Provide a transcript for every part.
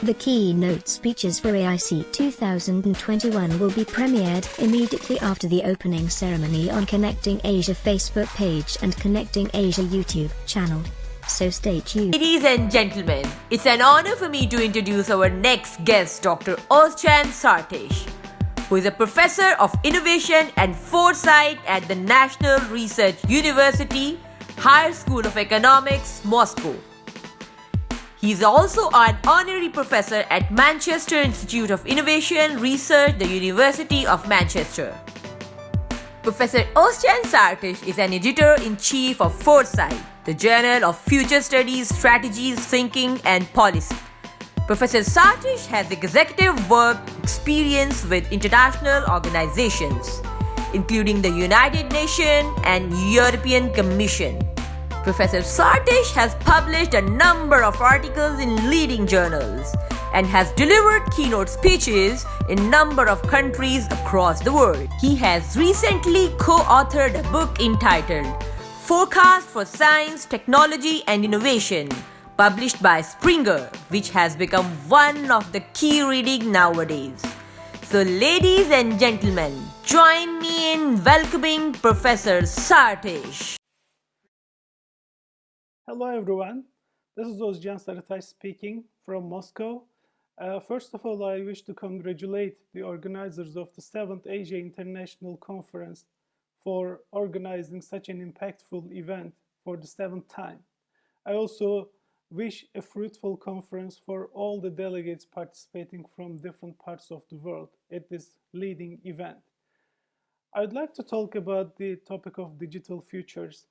The keynote speeches for AIC 2021 will be premiered immediately after the opening ceremony on Connecting Asia Facebook page and Connecting Asia YouTube channel. So stay tuned. Ladies and gentlemen, it's an honor for me to introduce our next guest, Dr. Ozcan Saritas, who is a professor of innovation and foresight at the National Research University, Higher School of Economics, Moscow. He is also an honorary professor at Manchester Institute of Innovation Research, the University of Manchester. Professor Ozcan Saritas is an editor-in-chief of Foresight, the Journal of Future Studies, Strategies, Thinking and Policy. Professor Saritas has executive work experience with international organizations, including the United Nations and European Commission. Professor Saritas has published a number of articles in leading journals and has delivered keynote speeches in a number of countries across the world. He has recently co-authored a book entitled Forecast for Science, Technology and Innovation, published by Springer, which has become one of the key reading nowadays. So ladies and gentlemen, join me in welcoming Professor Saritas. Hello everyone, this is Ozcan Saritas speaking from Moscow. First of all, I wish to congratulate the organizers of the 7th Asia International Conference for organizing such an impactful event for the 7th time. I also wish a fruitful conference for all the delegates participating from different parts of the world at this leading event. I would like to talk about the topic of digital futures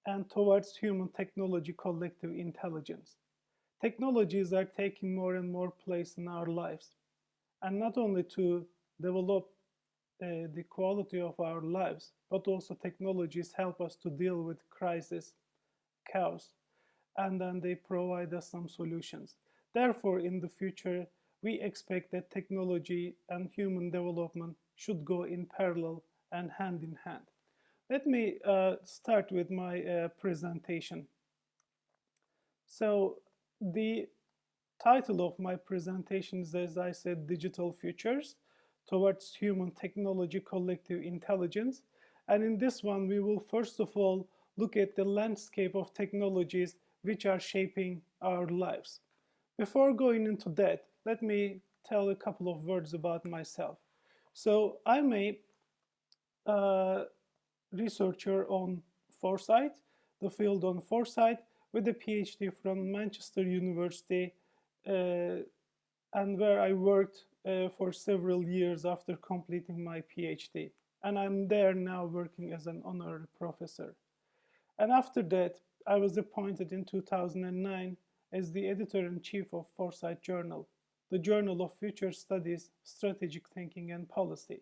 and towards human technology collective intelligence. Technologies are taking more and more place in our lives, and not only to develop the quality of our lives, but also technologies help us to deal with crisis, chaos, and then they provide us some solutions. Therefore, in the future, we expect that technology and human development should go in parallel and hand in hand. Let me start with my presentation. So the title of my presentation is, as I said, Digital Futures Towards Human Technology Collective Intelligence. And in this one, we will first of all look at the landscape of technologies which are shaping our lives. Before going into that, let me tell a couple of words about myself. So I'm a researcher on Foresight, the field on Foresight, with a PhD from Manchester University, and where I worked for several years after completing my PhD. And I'm there now working as an honorary professor. And after that, I was appointed in 2009 as the editor-in-chief of Foresight Journal, the Journal of Future Studies, Strategic Thinking and Policy.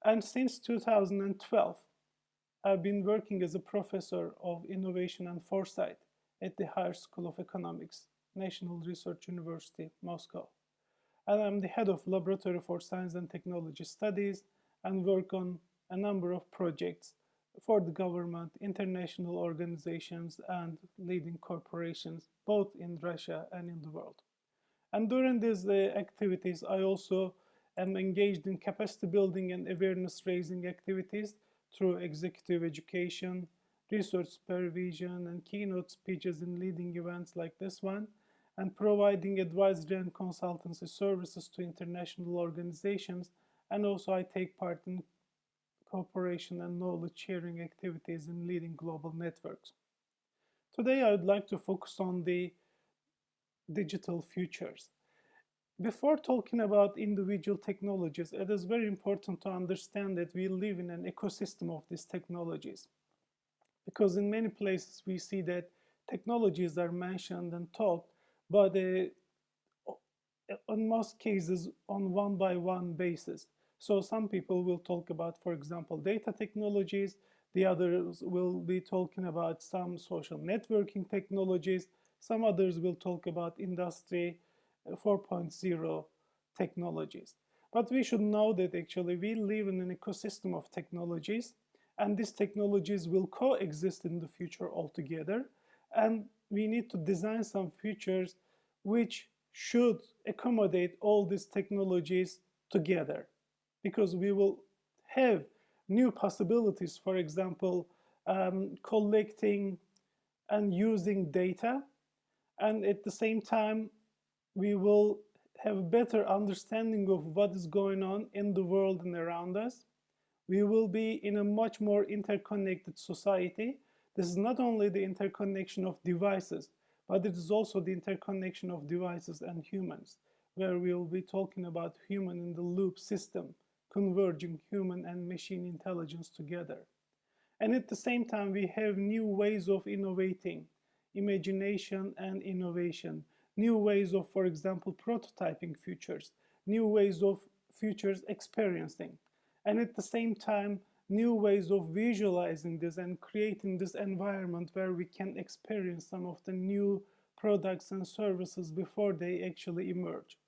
And since 2012, I've been working as a professor of innovation and foresight at the Higher School of Economics, National Research University, Moscow. And I'm the head of Laboratory for Science and Technology Studies and work on a number of projects for the government, international organizations, and leading corporations, both in Russia and in the world. And during these activities, I also am engaged in capacity building and awareness raising activities through executive education, research supervision, and keynote speeches in leading events like this one, and providing advisory and consultancy services to international organizations. And also I take part in cooperation and knowledge sharing activities in leading global networks. Today I would like to focus on the digital futures. Before talking about individual technologies, it is very important to understand that we live in an ecosystem of these technologies. Because in many places we see that technologies are mentioned and talked, but in most cases on one-by-one basis. So some people will talk about, for example, data technologies, the others will be talking about some social networking technologies, some others will talk about industry 4.0 technologies. But we should know that actually we live in an ecosystem of technologies, and these technologies will coexist in the future altogether. And we need to design some futures which should accommodate all these technologies together, because we will have new possibilities, for example, collecting and using data, and at the same time we will have a better understanding of what is going on in the world and around us. We will be in a much more interconnected society. This is not only the interconnection of devices, but it is also the interconnection of devices and humans, where we will be talking about human in the loop system, converging human and machine intelligence together. And at the same time, we have new ways of innovating, imagination and innovation, new ways of, for example, prototyping futures, new ways of futures experiencing, and at the same time, new ways of visualizing this and creating this environment where we can experience some of the new products and services before they actually emerge.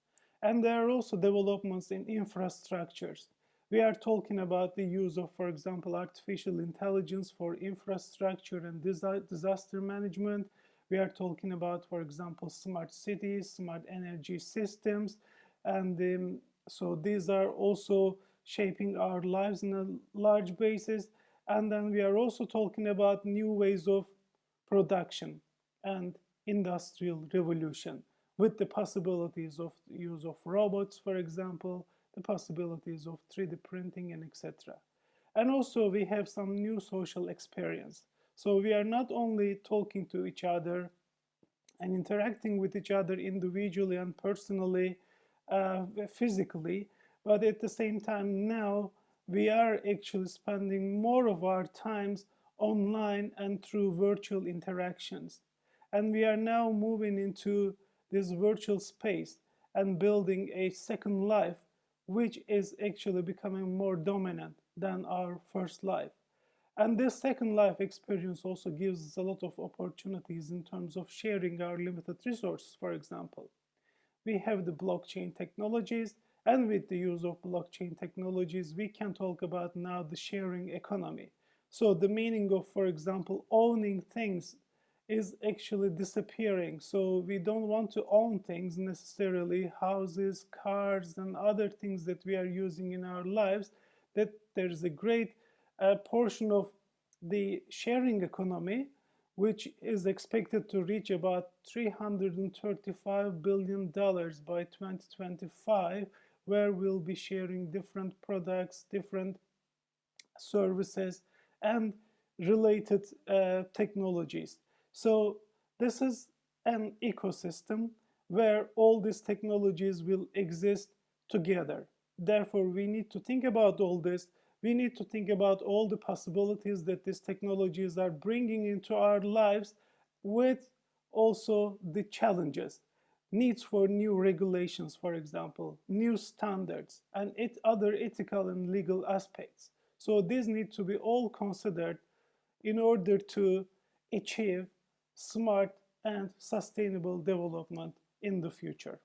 And there are also developments in infrastructures. We are talking about the use of, for example, artificial intelligence for infrastructure and disaster management. We are talking about, for example, smart cities, smart energy systems, and so these are also shaping our lives in a large basis. And then we are also talking about new ways of production and industrial revolution, with the possibilities of use of robots, for example, the possibilities of 3D printing, and etc. And also we have some new social experience. So we are not only talking to each other and interacting with each other individually and personally, physically, but at the same time now we are actually spending more of our times online and through virtual interactions. And we are now moving into this virtual space and building a second life, which is actually becoming more dominant than our first life. And this second life experience also gives us a lot of opportunities in terms of sharing our limited resources, for example. We have the blockchain technologies, and with the use of blockchain technologies, we can talk about now the sharing economy. So the meaning of, for example, owning things is actually disappearing. So we don't want to own things necessarily, houses, cars, and other things that we are using in our lives, that there's a great portion of the sharing economy, which is expected to reach about $335 billion by 2025, where we'll be sharing different products, different services, and related technologies. So this is an ecosystem where all these technologies will exist together. Therefore, we need to think about all this. We need to think about all the possibilities that these technologies are bringing into our lives, with also the challenges, needs for new regulations, for example, new standards, and other ethical and legal aspects. So these need to be all considered in order to achieve smart and sustainable development in the future.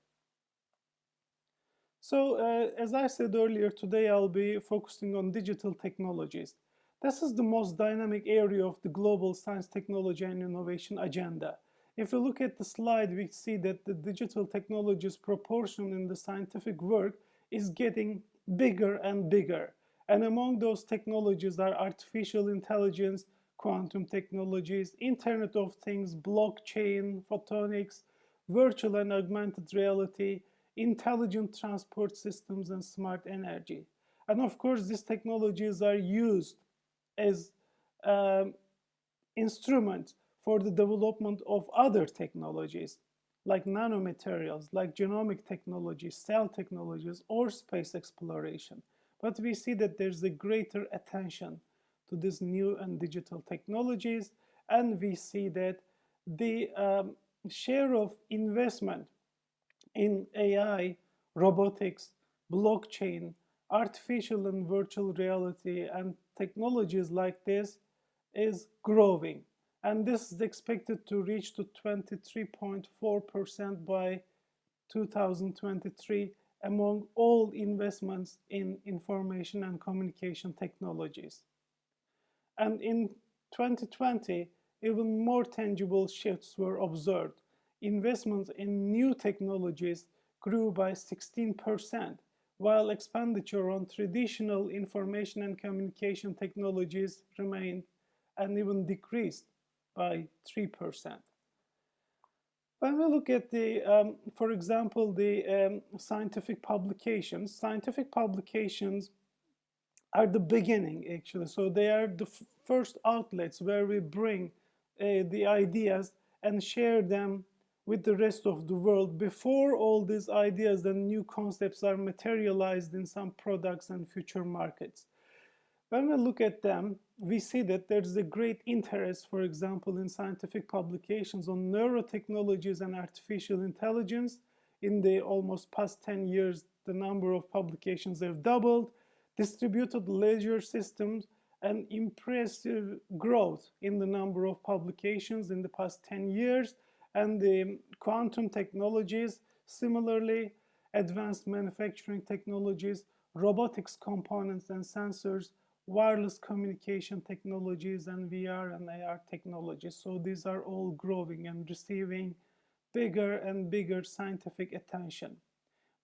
So as I said earlier, today I'll be focusing on digital technologies. This is the most dynamic area of the global science, technology, and innovation agenda. If you look at the slide, we see that the digital technologies proportion in the scientific work is getting bigger and bigger. And among those technologies are artificial intelligence, quantum technologies, Internet of Things, blockchain, photonics, virtual and augmented reality, intelligent transport systems, and smart energy. And of course, these technologies are used as instruments for the development of other technologies, like nanomaterials, like genomic technologies, cell technologies, or space exploration. But we see that there's a greater attention to these new and digital technologies, and we see that the share of investment in AI, robotics, blockchain, artificial and virtual reality, and technologies like this is growing. And this is expected to reach to 23.4% by 2023 among all investments in information and communication technologies. And in 2020, even more tangible shifts were observed investments in new technologies grew by 16%, while expenditure on traditional information and communication technologies remained and even decreased by 3%. When we look at for example, the scientific publications are the beginning, actually. So they are the first outlets where we bring the ideas and share them with the rest of the world before all these ideas and new concepts are materialized in some products and future markets. When we look at them, we see that there's a great interest, for example, in scientific publications on neurotechnologies and artificial intelligence. In the almost past 10 years, the number of publications have doubled. Distributed ledger systems, and impressive growth in the number of publications in the past 10 years. And the quantum technologies, similarly, advanced manufacturing technologies, robotics components and sensors, wireless communication technologies, and VR and AR technologies. So these are all growing and receiving bigger and bigger scientific attention.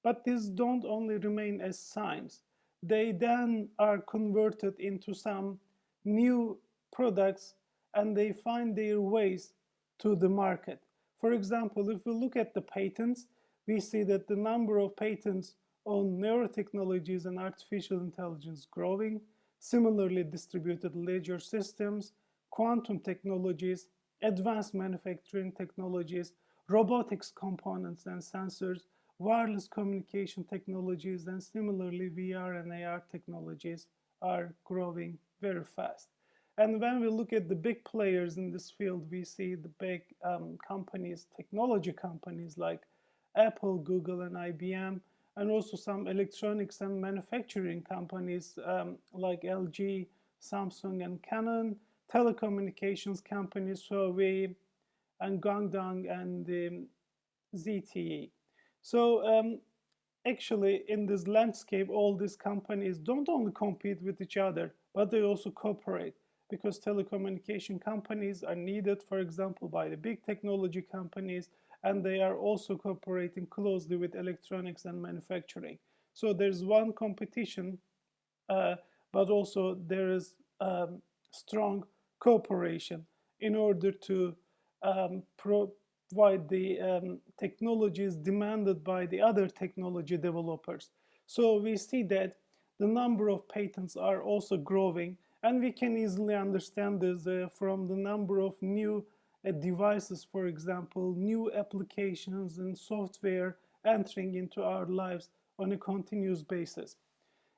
But these don't only remain as science. They then are converted into some new products and they find their ways to the market. For example, if we look at the patents, we see that the number of patents on neurotechnologies and artificial intelligence growing. Similarly, distributed ledger systems, quantum technologies, advanced manufacturing technologies, robotics components and sensors, wireless communication technologies, and similarly VR and AR technologies are growing very fast. And when we look at the big players in this field, we see the big companies, technology companies like Apple, Google, and IBM, and also some electronics and manufacturing companies like LG, Samsung, and Canon, telecommunications companies Huawei and Guangdong and ZTE. So actually, in this landscape, all these companies don't only compete with each other, but they also cooperate, because telecommunication companies are needed, for example, by the big technology companies, and they are also cooperating closely with electronics and manufacturing. So there's one competition, but also there is strong cooperation in order to provide the technologies demanded by the other technology developers. So we see that the number of patents are also growing, and we can easily understand this from the number of new devices, for example, new applications and software entering into our lives on a continuous basis.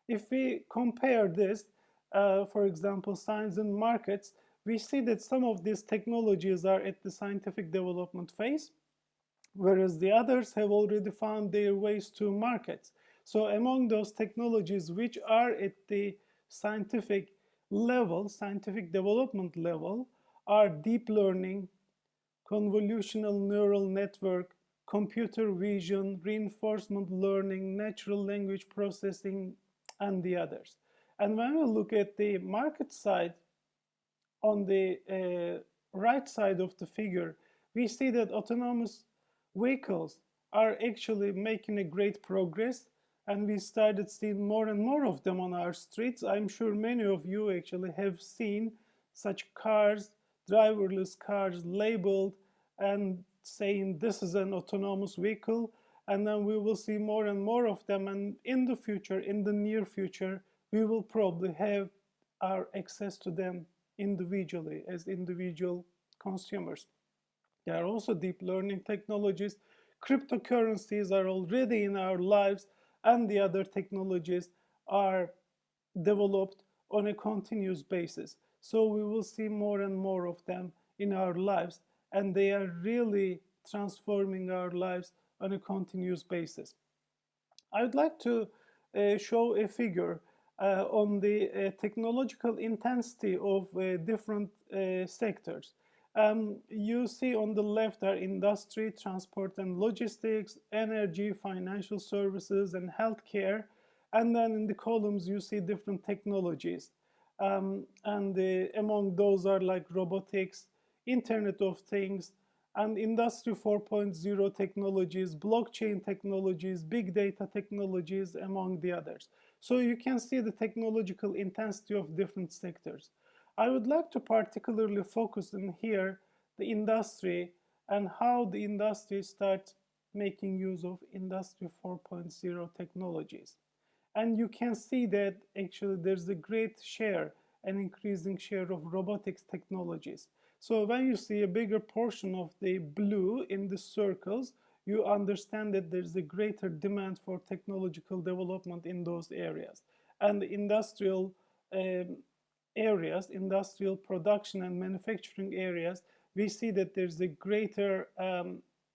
If we compare this, for example, science and markets, we see that some of these technologies are at the scientific development phase, whereas the others have already found their ways to markets. So among those technologies which are at the scientific level, scientific development level, are deep learning, convolutional neural network, computer vision, reinforcement learning, natural language processing, and the others. And when we look at the market side, on the right side of the figure, we see that autonomous vehicles are actually making a great progress, and we started seeing more and more of them on our streets. I'm sure many of you actually have seen such cars, driverless cars, labeled and saying this is an autonomous vehicle, and then we will see more and more of them, and in the future, in the near future, we will probably have our access to them individually as individual consumers. There are also deep learning technologies. Cryptocurrencies are already in our lives, and the other technologies are developed on a continuous basis. So we will see more and more of them in our lives, and they are really transforming our lives on a continuous basis. I would like to show a figure on the technological intensity of different sectors. You see on the left are industry, transport and logistics, energy, financial services, and healthcare. And then in the columns, you see different technologies. And among those are like robotics, Internet of Things, and Industry 4.0 technologies, blockchain technologies, big data technologies, among the others. So you can see the technological intensity of different sectors. I would like to particularly focus in here the industry and how the industry starts making use of Industry 4.0 technologies. And you can see that actually there's a great share, an increasing share of robotics technologies. So when you see a bigger portion of the blue in the circles, you understand that there's a greater demand for technological development in those areas. And the industrial areas, industrial production and manufacturing areas, we see that there's a greater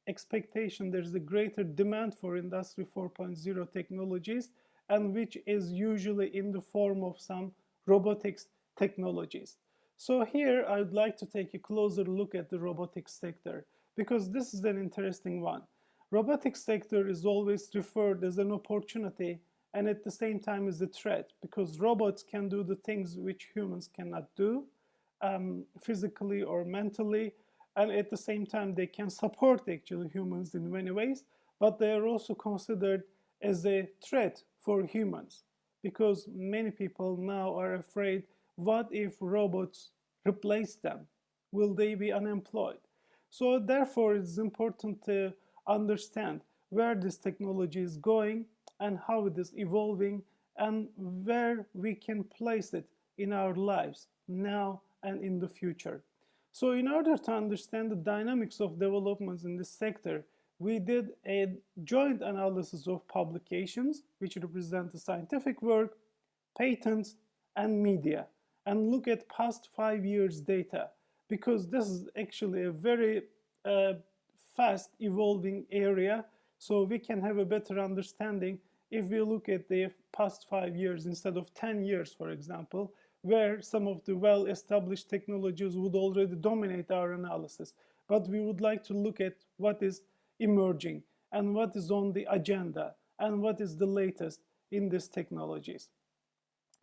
expectation, there's a greater demand for Industry 4.0 technologies, and which is usually in the form of some robotics technologies. So here I would like to take a closer look at the robotics sector, because this is an interesting one. Robotics sector is always referred as an opportunity and at the same time as a threat, because robots can do the things which humans cannot do, physically or mentally, and at the same time they can support actually humans in many ways, but they are also considered as a threat for humans, because many people now are afraid, what if robots replace them? Will they be unemployed? So therefore it's important to understand where this technology is going and how it is evolving and where we can place it in our lives now and in the future. So in order to understand the dynamics of developments in this sector, we did a joint analysis of publications, which represent the scientific work, patents, and media, and look at past 5 years data, because this is actually a very fast evolving area, so we can have a better understanding if we look at the past 5 years instead of 10 years, for example, where some of the well-established technologies would already dominate our analysis. But we would like to look at what is emerging and what is on the agenda and what is the latest in these technologies.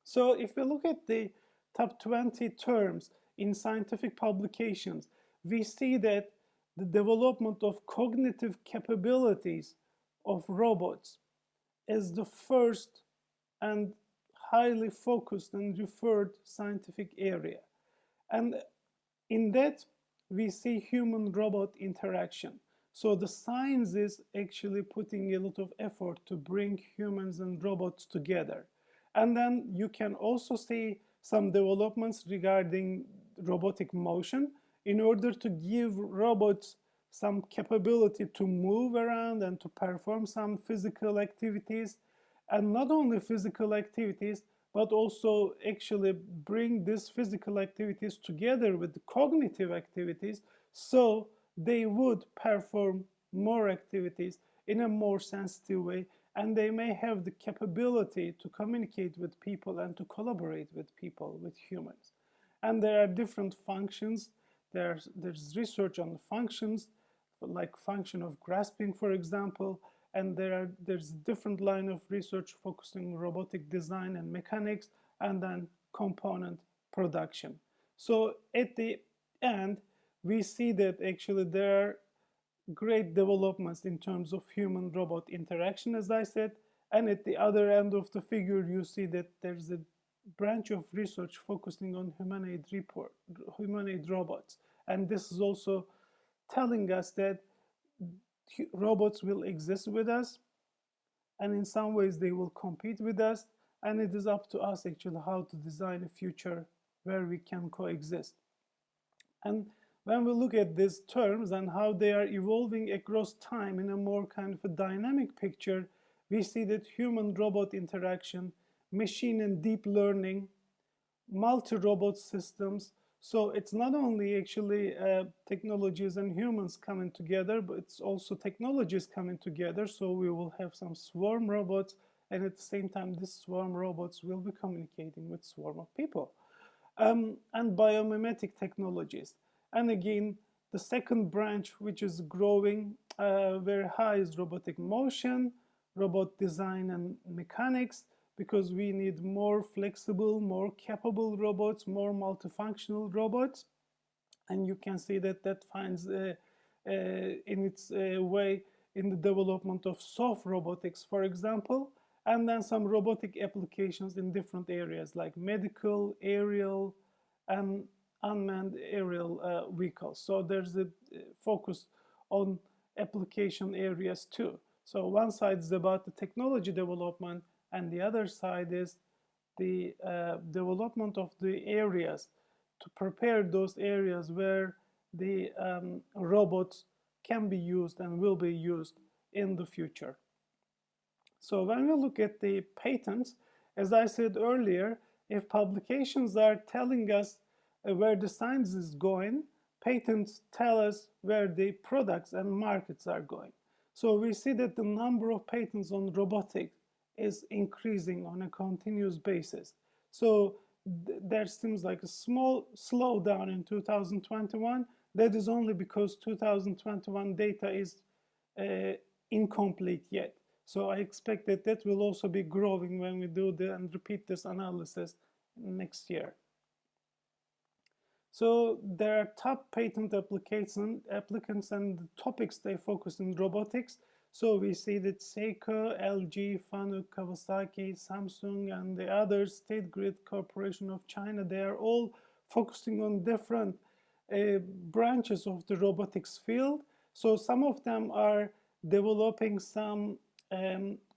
So if we look at the top 20 terms in scientific publications, we see that the development of cognitive capabilities of robots is the first and highly focused and referred scientific area. And in that, we see human-robot interaction. So the science is actually putting a lot of effort to bring humans and robots together. And then you can also see some developments regarding robotic motion in order to give robots some capability to move around and to perform some physical activities, and not only physical activities, but also actually bring these physical activities together with the cognitive activities, so they would perform more activities in a more sensitive way, and they may have the capability to communicate with people and to collaborate with people, with humans. And there are different functions. There's research on the functions, like function of grasping, for example, and there's a different line of research focusing on robotic design and mechanics, and then component production. So at the end, we see that actually there are great developments in terms of human-robot interaction, as I said, and at the other end of the figure, you see that there's a branch of research focusing on humanoid robots, and this is also telling us that robots will exist with us, and in some ways they will compete with us, and it is up to us actually how to design a future where we can coexist. And when we look at these terms and how they are evolving across time in a more kind of a dynamic picture, we see that human-robot interaction, machine and deep learning, multi-robot systems. So it's not only actually technologies and humans coming together, but it's also technologies coming together. So we will have some swarm robots, and at the same time, these swarm robots will be communicating with swarm of people. And biomimetic technologies. And again, the second branch, which is growing very high, is robotic motion, robot design and mechanics, because we need more flexible, more capable robots, more multifunctional robots. And you can see that that finds a in its way in the development of soft robotics, for example, and then some robotic applications in different areas like medical, aerial, and unmanned aerial vehicles. So there's a focus on application areas too. So one side is about the technology development, and the other side is the development of the areas to prepare those areas where the robots can be used and will be used in the future. So when we look at the patents, as I said earlier, if publications are telling us where the science is going, patents tell us where the products and markets are going. So we see that the number of patents on robotics is increasing on a continuous basis. So there seems like a small slowdown in 2021. That is only because 2021 data is incomplete yet. So I expect that that will also be growing when we do and repeat this analysis next year. So there are top patent applicants and the topics they focus in robotics. So we see that Seiko, LG, Fanuc, Kawasaki, Samsung, and the other State Grid Corporation of China, they are all focusing on different branches of the robotics field. So some of them are developing some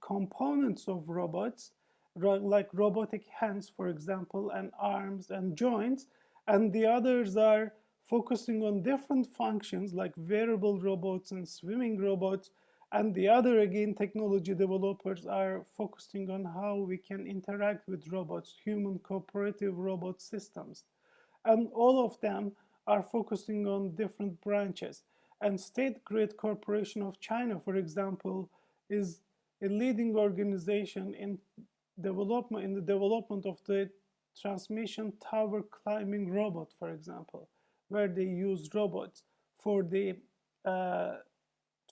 components of robots, like robotic hands, for example, and arms and joints, and the others are focusing on different functions like wearable robots and swimming robots, and the other, again, technology developers are focusing on how we can interact with robots, human cooperative robot systems. And all of them are focusing on different branches. And State Grid Corporation of China, for example, is a leading organization in the development of the transmission tower climbing robot, for example, where they use robots for the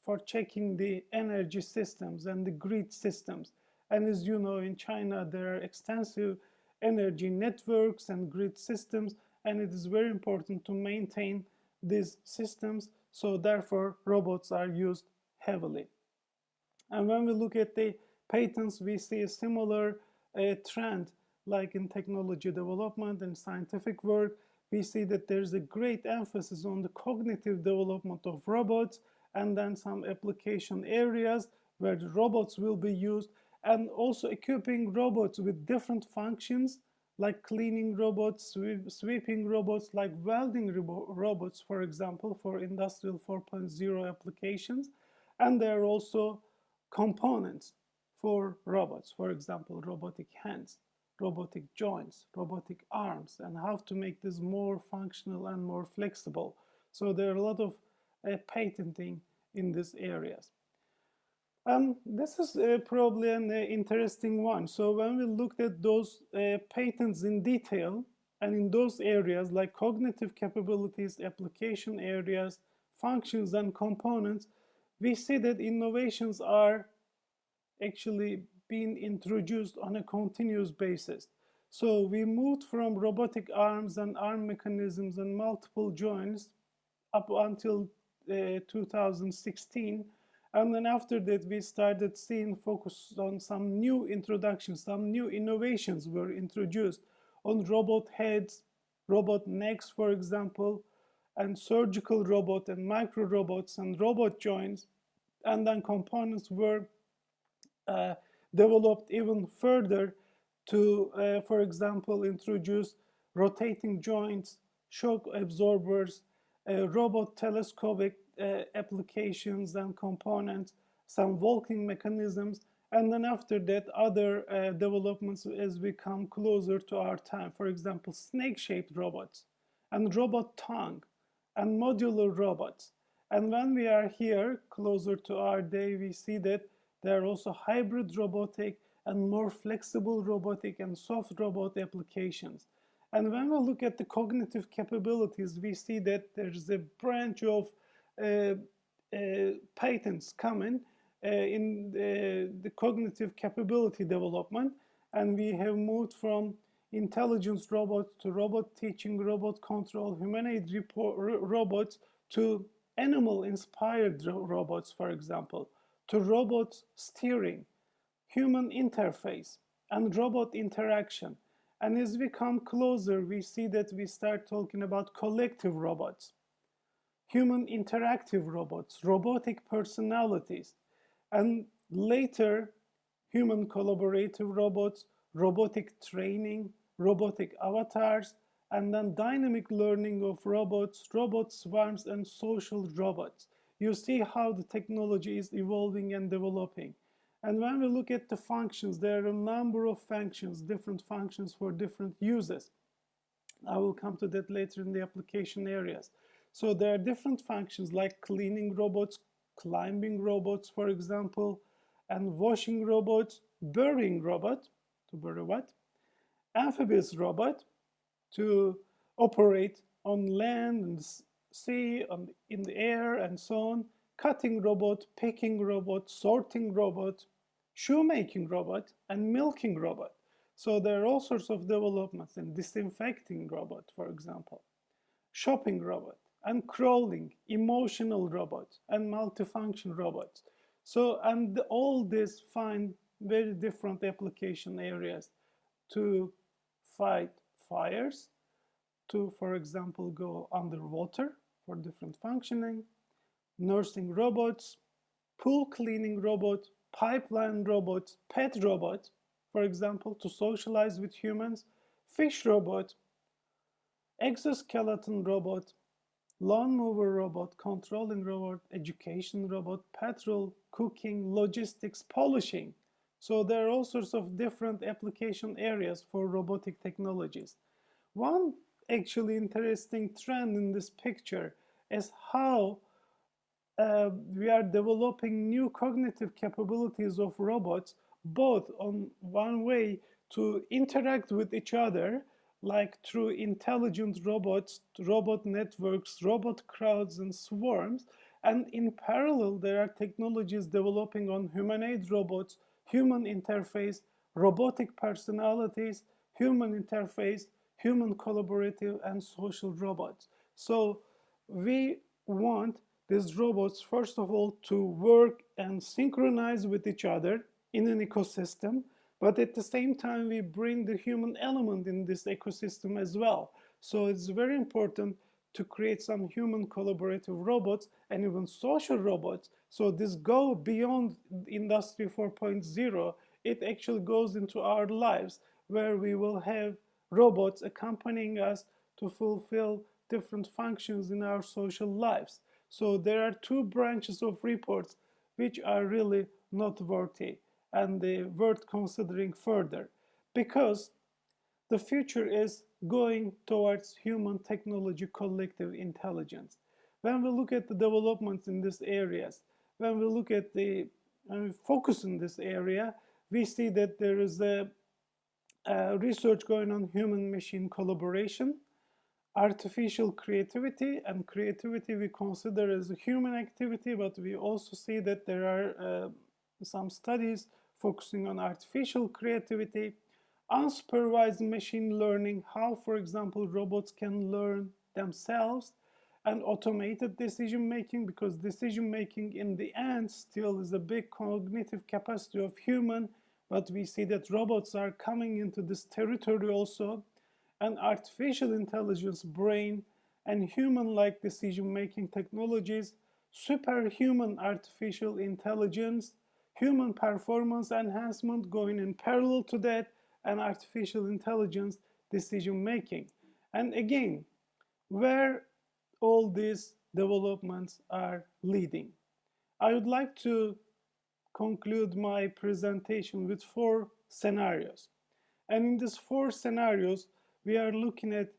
for checking the energy systems and the grid systems. And as you know, in China, there are extensive energy networks and grid systems, and it is very important to maintain these systems. So therefore, robots are used heavily. And when we look at the patents, we see a similar trend, like in technology development and scientific work. We see that there's a great emphasis on the cognitive development of robots, and then some application areas where the robots will be used, and also equipping robots with different functions, like cleaning robots, sweeping robots, like welding robots, for example, for Industrial 4.0 applications. And there are also components for robots, for example, robotic hands, robotic joints, robotic arms, and how to make this more functional and more flexible. So there are a lot of patenting in these areas. This is probably an interesting one. So when we looked at those patents in detail, and in those areas like cognitive capabilities, application areas, functions, and components, we see that innovations are actually being introduced on a continuous basis. So we moved from robotic arms and arm mechanisms and multiple joints up until 2016. And then after that, we started seeing focus on some new introductions, some new innovations were introduced on robot heads, robot necks, for example, and surgical robot and micro robots and robot joints. And then components were developed even further to, for example, introduce rotating joints, shock absorbers, robot telescopic applications and components, some walking mechanisms, and then after that, other developments as we come closer to our time. For example, snake-shaped robots, and robot tongue, and modular robots. And when we are here, closer to our day, we see that there are also hybrid robotic and more flexible robotic and soft robot applications. And when we look at the cognitive capabilities, we see that there's a branch of patents coming in the cognitive capability development. And we have moved from intelligence robots to robot teaching, robot control, humanoid robots to animal-inspired robots, for example, to robots steering, human interface, and robot interaction. And as we come closer, we see that we start talking about collective robots, human interactive robots, robotic personalities, and later human collaborative robots, robotic training, robotic avatars, and then dynamic learning of robots, robot swarms, and social robots. You see how the technology is evolving and developing. And when we look at the functions, there are a number of functions, different functions for different uses. I will come to that later in the application areas. So there are different functions like cleaning robots, climbing robots, for example, and washing robots, burying robot, to bury what? Amphibious robot, to operate on land and sea, in the air, and so on. Cutting robot, picking robot, sorting robot, shoemaking robot, and milking robot. So there are all sorts of developments in disinfecting robot, for example, shopping robot, and crawling, emotional robots, and multifunction robots. So, and all this find very different application areas to fight fires, to, for example, go underwater for different functioning, nursing robots, pool cleaning robot, pipeline robots, pet robots, for example, to socialize with humans, fish robot, exoskeleton robot, lawn mower robot, controlling robot, education robot, patrol, cooking, logistics, polishing. So there are all sorts of different application areas for robotic technologies. One actually interesting trend in this picture is how we are developing new cognitive capabilities of robots, both on one way to interact with each other, like through intelligent robots, robot networks, robot crowds, and swarms. And in parallel, there are technologies developing on humanoid robots, human interface, robotic personalities, human interface, human collaborative, and social robots. So we want these robots, first of all, to work and synchronize with each other in an ecosystem, but at the same time, we bring the human element in this ecosystem as well. So it's very important to create some human collaborative robots and even social robots. So this go beyond Industry 4.0. It actually goes into our lives, where we will have robots accompanying us to fulfill different functions in our social lives. So there are two branches of reports which are really noteworthy and worth considering further, because the future is going towards human technology collective intelligence. When we look at the developments in these areas, when we look at the focus in this area, we see that there is a research going on human-machine collaboration, artificial creativity, and creativity we consider as a human activity, but we also see that there are some studies focusing on artificial creativity, unsupervised machine learning, how, for example, robots can learn themselves, and automated decision making, because decision making in the end still is a big cognitive capacity of human, but we see that robots are coming into this territory also, and artificial intelligence, brain, and human-like decision-making technologies, superhuman artificial intelligence, human performance enhancement going in parallel to that, and artificial intelligence decision-making. And again, where all these developments are leading. I would like to conclude my presentation with 4 scenarios. And in these 4 scenarios, we are looking at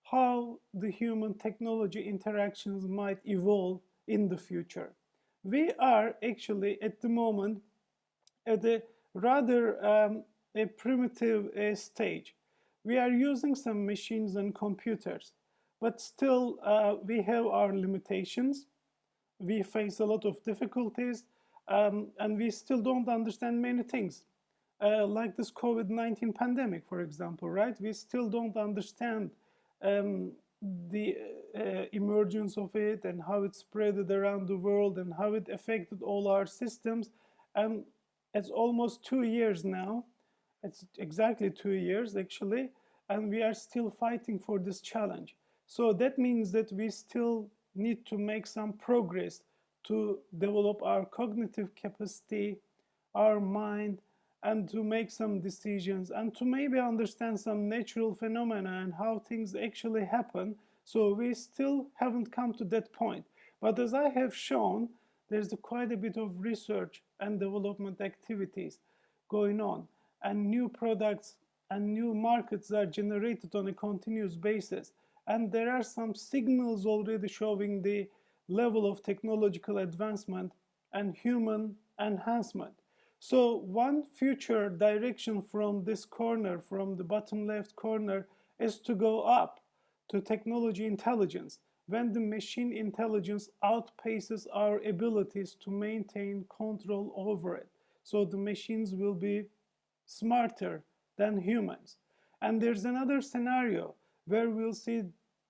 how the human technology interactions might evolve in the future. We are actually at the moment at a rather a primitive stage. We are using some machines and computers, but still we have our limitations. We face a lot of difficulties, and we still don't understand many things. Like this COVID-19 pandemic, for example, right? We still don't understand the emergence of it and how it spread around the world and how it affected all our systems. And it's almost 2 years now. It's exactly 2 years actually, and we are still fighting for this challenge. So that means that we still need to make some progress to develop our cognitive capacity, our mind, and to make some decisions and to maybe understand some natural phenomena and how things actually happen. So we still haven't come to that point. But as I have shown, there's quite a bit of research and development activities going on, and new products and new markets are generated on a continuous basis. And there are some signals already showing the level of technological advancement and human enhancement. So one future direction from this corner, from the bottom left corner, is to go up to technology intelligence, when the machine intelligence outpaces our abilities to maintain control over it. So the machines will be smarter than humans. And there's another scenario where we'll see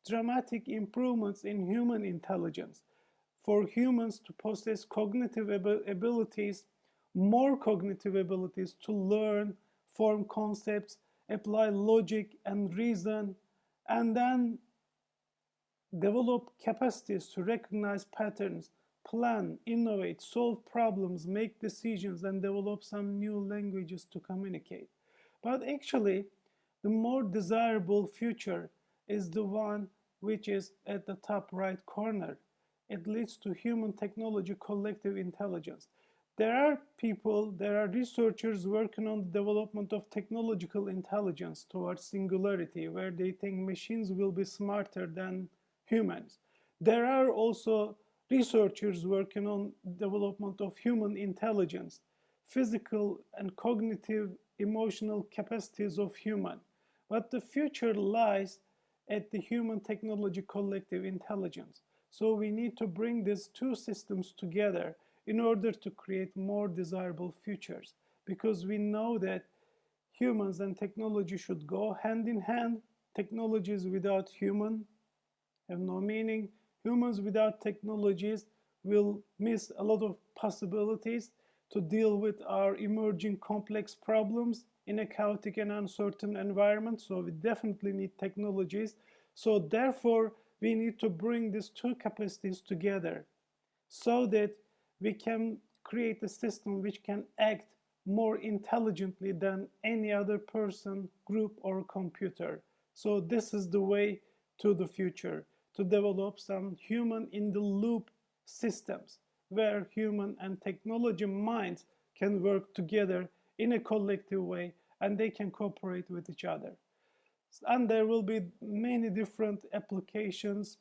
dramatic improvements in human intelligence. For humans to possess cognitive abilities, more cognitive abilities to learn, form concepts, apply logic and reason, and then develop capacities to recognize patterns, plan, innovate, solve problems, make decisions, and develop some new languages to communicate. But actually, the more desirable future is the one which is at the top right corner. It leads to human technology collective intelligence. There are people, there are researchers working on the development of technological intelligence towards singularity, where they think machines will be smarter than humans. There are also researchers working on development of human intelligence, physical and cognitive emotional capacities of human. But the future lies at the human technology collective intelligence. So we need to bring these two systems together in order to create more desirable futures, because we know that humans and technology should go hand in hand. Technologies without human have no meaning. Humans without technologies will miss a lot of possibilities to deal with our emerging complex problems in a chaotic and uncertain environment. So we definitely need technologies. So therefore, we need to bring these two capacities together so that we can create a system which can act more intelligently than any other person, group, or computer. So this is the way to the future, to develop some human-in-the-loop systems where human and technology minds can work together in a collective way and they can cooperate with each other. And there will be many different applications,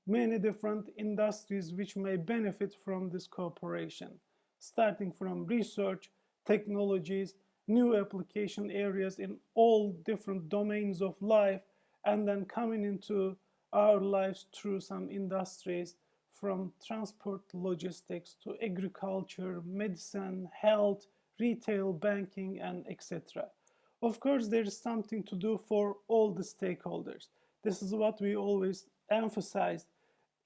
many different industries which may benefit from this cooperation, starting from research, technologies, new application areas in all different domains of life, and then coming into our lives through some industries, from transport, logistics to agriculture, medicine, health, retail, banking, and etc. Of course, there is something to do for all the stakeholders. This is what we always emphasize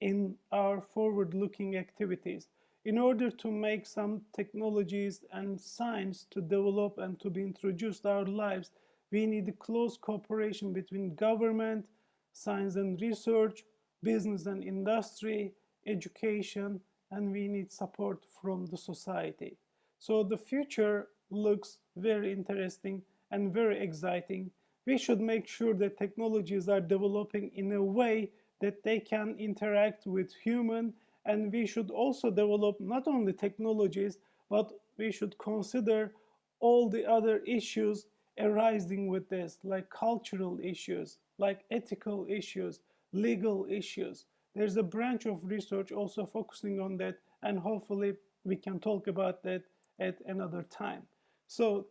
in our forward-looking activities. In order to make some technologies and science to develop and to be introduced to our lives, we need a close cooperation between government, science and research, business and industry, education, and we need support from the society. So the future looks very interesting and very exciting. We should make sure that technologies are developing in a way that they can interact with human, and we should also develop not only technologies, but we should consider all the other issues arising with this, like cultural issues, like ethical issues, legal issues. There's a branch of research also focusing on that, and hopefully we can talk about that at another time. So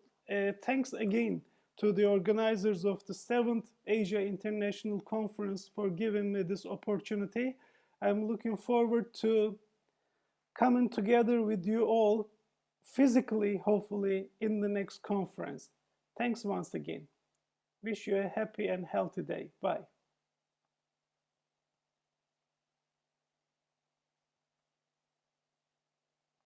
thanks again to the organizers of the 7th Asia International Conference for giving me this opportunity. I'm looking forward to coming together with you all physically, hopefully, in the next conference. Thanks once again. Wish you a happy and healthy day. Bye.